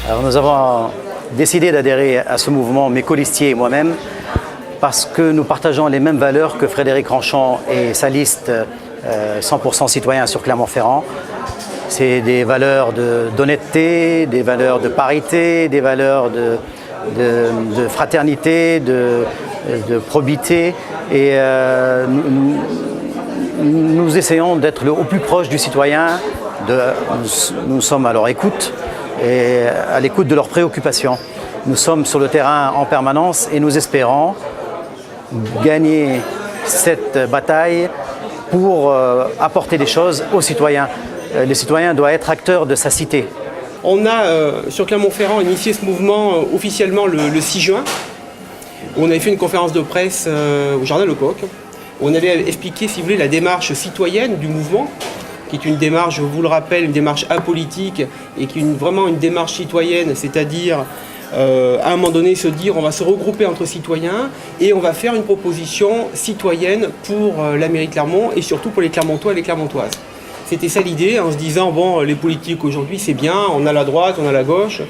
Alors nous avons décidé d'adhérer à ce mouvement, mes colistiers et moi-même, parce que nous partageons les mêmes valeurs que Frédéric Ranchon et sa liste 100% citoyens sur Clermont-Ferrand. C'est des valeurs d'honnêteté, des valeurs de parité, des valeurs de fraternité, de probité. Et nous essayons d'être au plus proche du citoyen. Nous sommes à leur écoute et à l'écoute de leurs préoccupations. Nous sommes sur le terrain en permanence et nous espérons gagner cette bataille pour apporter des choses aux citoyens. Les citoyens doivent être acteurs de sa cité. On a sur Clermont-Ferrand initié ce mouvement officiellement le 6 juin. Où on avait fait une conférence de presse au Jardin Lecoq. Où on avait expliqué, si vous voulez, la démarche citoyenne du mouvement, qui est une démarche, je vous le rappelle, une démarche apolitique et qui est vraiment une démarche citoyenne, c'est-à-dire à un moment donné se dire on va se regrouper entre citoyens et on va faire une proposition citoyenne pour la mairie de Clermont et surtout pour les Clermontois et les Clermontoises. C'était ça l'idée, en se disant bon, les politiques aujourd'hui c'est bien, on a la droite, on a la gauche,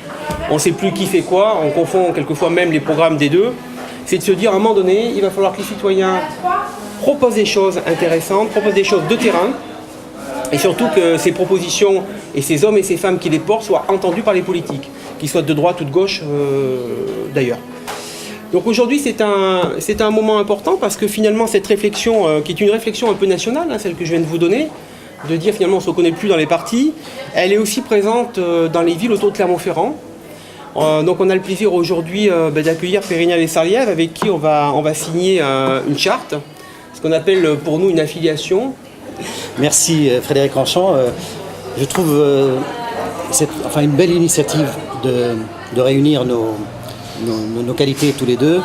on ne sait plus qui fait quoi, on confond quelquefois même les programmes des deux. C'est de se dire à un moment donné, il va falloir que les citoyens proposent des choses intéressantes, proposent des choses de terrain et surtout que ces propositions et ces hommes et ces femmes qui les portent soient entendus par les politiques, qu'ils soient de droite ou de gauche d'ailleurs. Donc aujourd'hui c'est un moment important parce que finalement cette réflexion, qui est une réflexion un peu nationale, hein, celle que je viens de vous donner, de dire finalement on ne se reconnaît plus dans les partis, elle est aussi présente dans les villes autour de Clermont-Ferrand. Donc on a le plaisir aujourd'hui d'accueillir Périgna Les Sarlièves avec qui on va signer une charte, ce qu'on appelle pour nous une affiliation. Merci Frédéric Ranchon. Je trouve une belle initiative de réunir nos qualités tous les deux.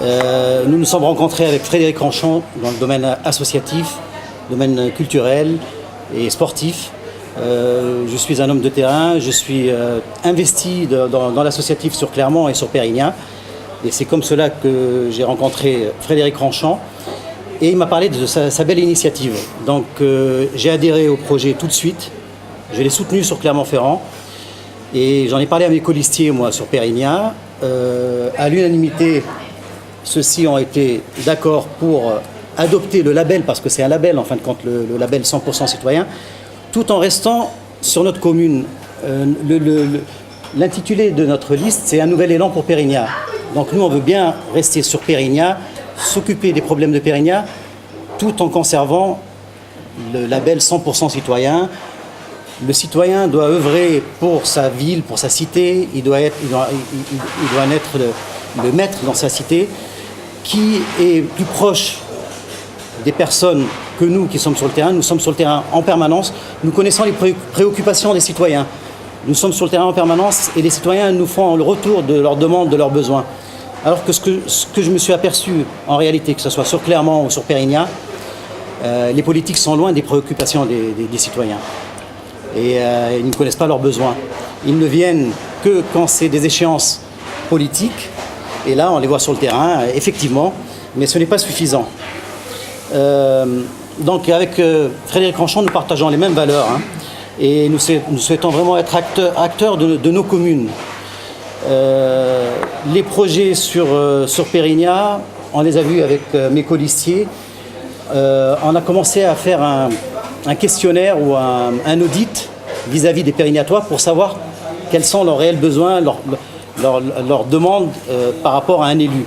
Nous nous sommes rencontrés avec Frédéric Ranchon dans le domaine associatif, domaine culturel et sportif. Je suis un homme de terrain, je suis investi dans l'associatif sur Clermont et sur Périgna. Et c'est comme cela que j'ai rencontré Frédéric Ranchon. Et il m'a parlé de sa belle initiative. Donc j'ai adhéré au projet tout de suite. Je l'ai soutenu sur Clermont-Ferrand. Et j'en ai parlé à mes colistiers, moi, sur Périgna. À l'unanimité, ceux-ci ont été d'accord pour adopter le label, parce que c'est un label, en fin de compte, le label 100% citoyen, tout en restant sur notre commune. L'intitulé de notre liste, c'est un nouvel élan pour Périgna. Donc nous, on veut bien rester sur Périgna, s'occuper des problèmes de Périgna, tout en conservant le label 100% citoyen. Le citoyen doit œuvrer pour sa ville, pour sa cité, il doit être le maître dans sa cité, qui est plus proche des personnes que nous qui sommes sur le terrain. Nous sommes sur le terrain en permanence, nous connaissons les préoccupations des citoyens. Nous sommes sur le terrain en permanence et les citoyens nous font le retour de leurs demandes, de leurs besoins. Alors que ce que je me suis aperçu en réalité, que ce soit sur Clermont ou sur Périgna, les politiques sont loin des préoccupations des citoyens. Et ils ne connaissent pas leurs besoins. Ils ne viennent que quand c'est des échéances politiques. Et là, on les voit sur le terrain, effectivement, mais ce n'est pas suffisant. Donc avec Frédéric Ranchon, nous partageons les mêmes valeurs, hein, et nous souhaitons vraiment être acteurs de nos communes. Les projets sur Périgna, on les a vus avec mes colistiers. On a commencé à faire un questionnaire ou un audit vis-à-vis des Pérignatois pour savoir quels sont leurs réels besoins, leurs demandes par rapport à un élu.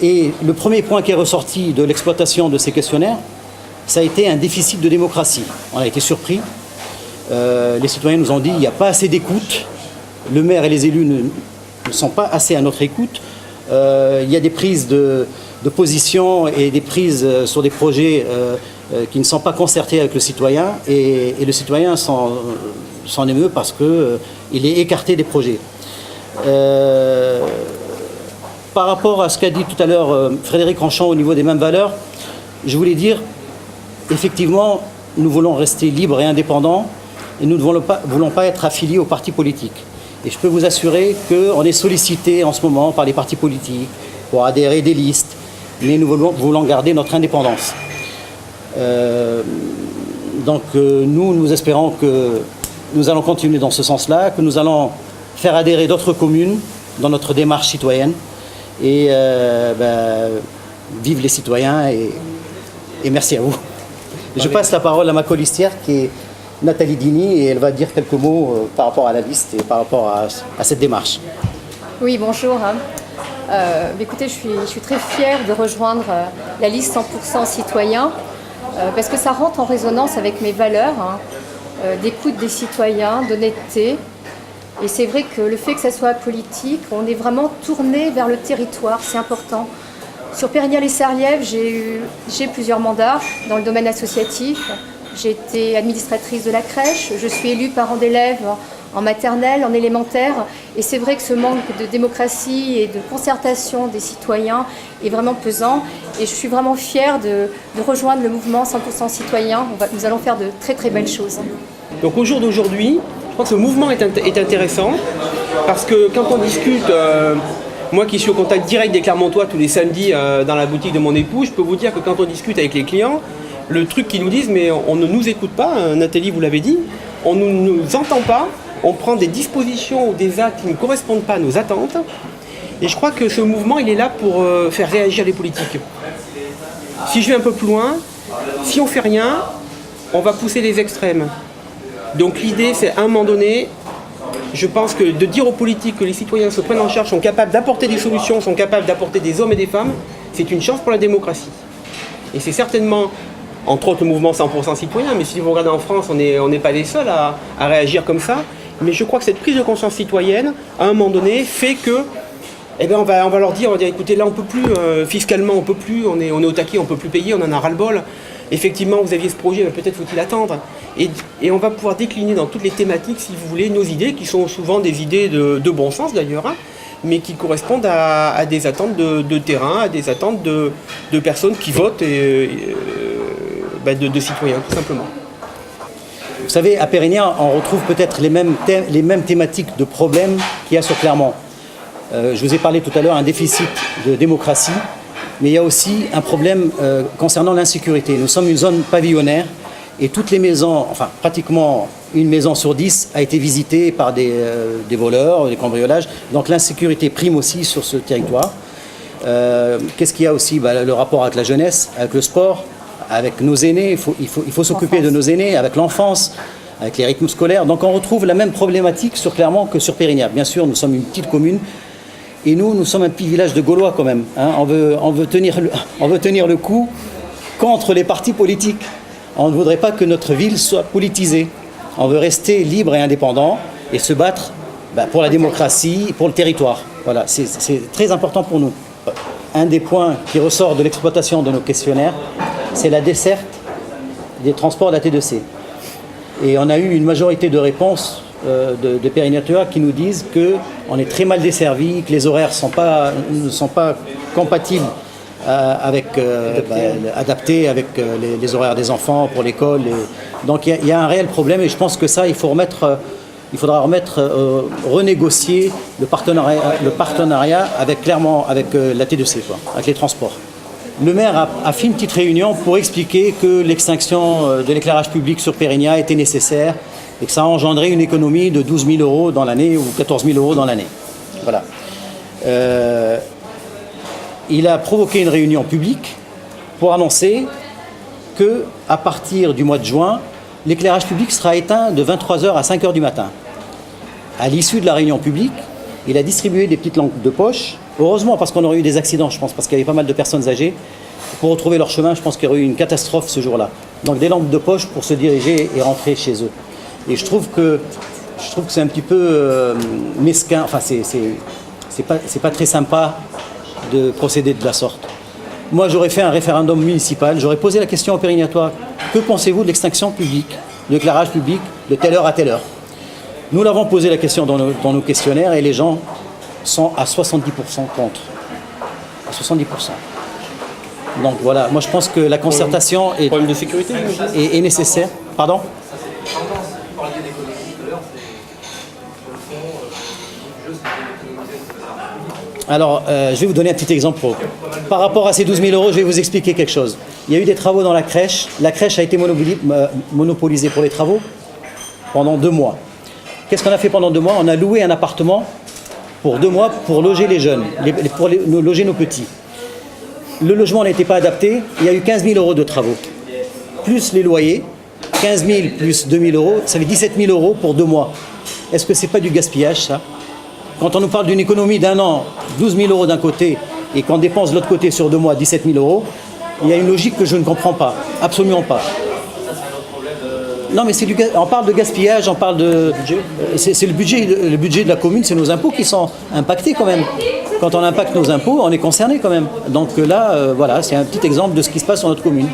Et le premier point qui est ressorti de l'exploitation de ces questionnaires, ça a été un déficit de démocratie. On a été surpris. Les citoyens nous ont dit qu'il n'y a pas assez d'écoute. Le maire et les élus ne sont pas assez à notre écoute. Il y a des prises de position et des prises sur des projets qui ne sont pas concertés avec le citoyen. Et le citoyen s'en émeut parce qu'il est écarté des projets. Par rapport à ce qu'a dit tout à l'heure Frédéric Ranchon au niveau des mêmes valeurs, je voulais dire, effectivement, nous voulons rester libres et indépendants et nous ne voulons pas être affiliés aux partis politiques. Et je peux vous assurer qu'on est sollicité en ce moment par les partis politiques pour adhérer des listes, mais nous voulons garder notre indépendance. Donc nous espérons que nous allons continuer dans ce sens-là, que nous allons faire adhérer d'autres communes dans notre démarche citoyenne. Et vive les citoyens et merci à vous. Je passe la parole à ma colistière qui est Nathalie Dini et elle va dire quelques mots par rapport à la liste et par rapport à cette démarche. Oui, bonjour. Écoutez, je suis très fière de rejoindre la liste 100% citoyens parce que ça rentre en résonance avec mes valeurs d'écoute des citoyens, d'honnêteté. Et c'est vrai que le fait que ça soit politique, on est vraiment tourné vers le territoire, c'est important. Sur Pérignat-les-Sarlièves, j'ai plusieurs mandats dans le domaine associatif. J'ai été administratrice de la crèche, je suis élue parent d'élèves en maternelle, en élémentaire. Et c'est vrai que ce manque de démocratie et de concertation des citoyens est vraiment pesant. Et je suis vraiment fière de rejoindre le mouvement 100% citoyen. Nous allons faire de très très belles choses. Donc au jour d'aujourd'hui, je crois que ce mouvement est intéressant parce que quand on discute, moi qui suis au contact direct des Clermontois tous les samedis dans la boutique de mon époux, je peux vous dire que quand on discute avec les clients, le truc qu'ils nous disent, mais on ne nous écoute pas, Nathalie vous l'avez dit, on ne nous entend pas, on prend des dispositions ou des actes qui ne correspondent pas à nos attentes. Et je crois que ce mouvement, il est là pour faire réagir les politiques. Si je vais un peu plus loin, si on ne fait rien, on va pousser les extrêmes. Donc l'idée, c'est à un moment donné, je pense que de dire aux politiques que les citoyens se prennent en charge, sont capables d'apporter des solutions, sont capables d'apporter des hommes et des femmes, c'est une chance pour la démocratie. Et c'est certainement, entre autres, le mouvement 100% citoyen, mais si vous regardez en France, on n'est pas les seuls à réagir comme ça. Mais je crois que cette prise de conscience citoyenne, à un moment donné, fait que, on va leur dire, écoutez, là on peut plus, fiscalement on peut plus, on est au taquet, on peut plus payer, on en a ras-le-bol. Effectivement, vous aviez ce projet, mais peut-être faut-il attendre. Et on va pouvoir décliner dans toutes les thématiques, si vous voulez, nos idées, qui sont souvent des idées de bon sens d'ailleurs, mais qui correspondent à des attentes de terrain, à des attentes de personnes qui votent et de citoyens, tout simplement. Vous savez, à Pérignat, on retrouve peut-être les mêmes thématiques de problèmes qu'il y a sur Clermont. Je vous ai parlé tout à l'heure d'un déficit de démocratie, mais il y a aussi un problème concernant l'insécurité. Nous sommes une zone pavillonnaire et toutes les maisons, enfin pratiquement une maison sur 10 a été visitée par des voleurs, des cambriolages. Donc l'insécurité prime aussi sur ce territoire. Qu'est-ce qu'il y a aussi ? Le rapport avec la jeunesse, avec le sport, avec nos aînés. Il faut s'occuper de nos aînés, avec l'enfance, avec les rythmes scolaires. Donc on retrouve la même problématique sur Clermont que sur Pérignat. Bien sûr, nous sommes une petite commune. Et nous sommes un petit village de Gaulois quand même. On veut tenir le coup contre les partis politiques. On ne voudrait pas que notre ville soit politisée. On veut rester libre et indépendant et se battre pour la démocratie, pour le territoire. Voilà, c'est très important pour nous. Un des points qui ressort de l'exploitation de nos questionnaires, c'est la desserte des transports de la T2C. Et on a eu une majorité de réponses de Pérignatois qui nous disent qu'on est très mal desservi, que les horaires ne sont pas compatibles adaptés avec les horaires des enfants pour l'école. Donc il y a un réel problème et je pense que ça, il faudra renégocier le partenariat avec la T2C, avec les transports. Le maire a fait une petite réunion pour expliquer que l'extinction de l'éclairage public sur Pérignat était nécessaire et que ça a engendré une économie de 12 000 € dans l'année ou 14 000 € dans l'année. Voilà. Il a provoqué une réunion publique pour annoncer qu'à partir du mois de juin, l'éclairage public sera éteint de 23h à 5h du matin. À l'issue de la réunion publique, il a distribué des petites lampes de poche. Heureusement, parce qu'on aurait eu des accidents, je pense, parce qu'il y avait pas mal de personnes âgées. Pour retrouver leur chemin, je pense qu'il y aurait eu une catastrophe ce jour-là. Donc des lampes de poche pour se diriger et rentrer chez eux. Et je trouve que c'est un petit peu mesquin, enfin c'est pas très sympa de procéder de la sorte. Moi j'aurais fait un référendum municipal, j'aurais posé la question aux Pérignatois, que pensez-vous de l'extinction publique, de l'éclairage public de telle heure à telle heure ? Nous l'avons posé la question dans nos questionnaires et les gens sont à 70% contre. À 70%. Donc voilà, moi je pense que la concertation est nécessaire. Pardon ? Alors, je vais vous donner un petit exemple. Par rapport à ces 12 000 €, je vais vous expliquer quelque chose. Il y a eu des travaux dans la crèche. La crèche a été monopolisée pour les travaux pendant 2 mois. qu'est-ce qu'on a fait pendant 2 mois? On a loué un appartement pour 2 mois pour loger les jeunes, loger nos petits. Le logement n'était pas adapté, il y a eu 15 000 € de travaux. Plus les loyers, 15 000 plus 2 000 €, ça fait 17 000 € pour 2 mois. Est-ce que c'est pas du gaspillage, ça? Quand on nous parle d'une économie d'1 an, 12 000 € d'un côté, et qu'on dépense de l'autre côté sur 2 mois 17 000 €, il y a une logique que je ne comprends pas, absolument pas. Non, mais on parle de gaspillage, on parle de... C'est le budget de la commune, c'est nos impôts qui sont impactés quand même. Quand on impacte nos impôts, on est concerné quand même. Donc là, voilà, c'est un petit exemple de ce qui se passe dans notre commune.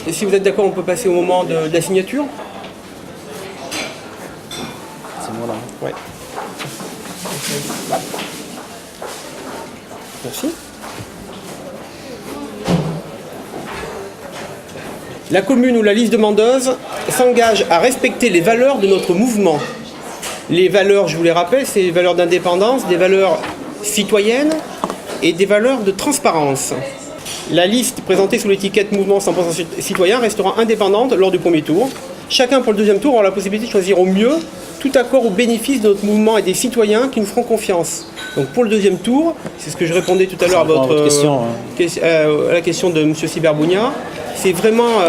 Et si vous êtes d'accord, on peut passer au moment de la signature. C'est bon là. Ouais. Merci. La commune ou la liste demandeuse s'engage à respecter les valeurs de notre mouvement. Les valeurs, je vous les rappelle, c'est les valeurs d'indépendance, des valeurs citoyennes et des valeurs de transparence. La liste présentée sous l'étiquette Mouvement 100% citoyen restera indépendante lors du premier tour. Chacun pour le deuxième tour aura la possibilité de choisir au mieux tout accord au bénéfice de notre mouvement et des citoyens qui nous feront confiance. Donc pour le deuxième tour, c'est ce que je répondais tout à l'heure à question, à la question de M. Cyberbounia, c'est vraiment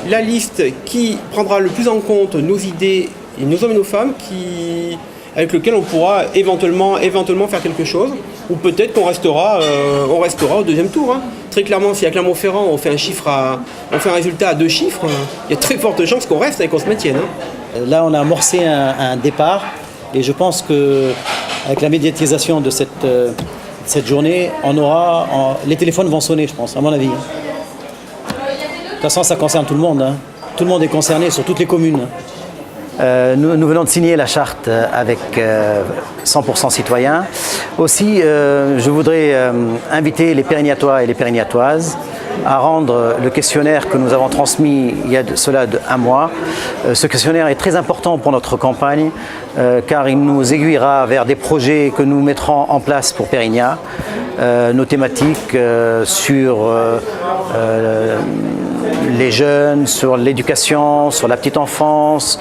la liste qui prendra le plus en compte nos idées, et nos hommes et nos femmes, avec lesquels on pourra éventuellement faire quelque chose, ou peut-être qu'on restera au deuxième tour. Hein. Très clairement, si à Clermont-Ferrand on fait un résultat à 2 chiffres, il y a très forte chance qu'on reste et qu'on se maintienne. Hein. Là, on a amorcé un départ, et je pense qu'avec la médiatisation de cette journée, les téléphones vont sonner, je pense, à mon avis. De toute façon, ça concerne tout le monde. Hein. Tout le monde est concerné sur toutes les communes. Nous venons de signer la charte avec 100% citoyens. Aussi, je voudrais inviter les Pérignatois et les Pérignatoises à rendre le questionnaire que nous avons transmis il y a cela un mois. Ce questionnaire est très important pour notre campagne car il nous aiguillera vers des projets que nous mettrons en place pour Pérignat. Nos thématiques sur les jeunes, sur l'éducation, sur la petite enfance,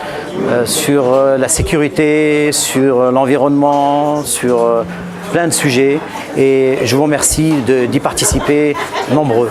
sur la sécurité, sur l'environnement, sur plein de sujets. Et je vous remercie d'y participer nombreux.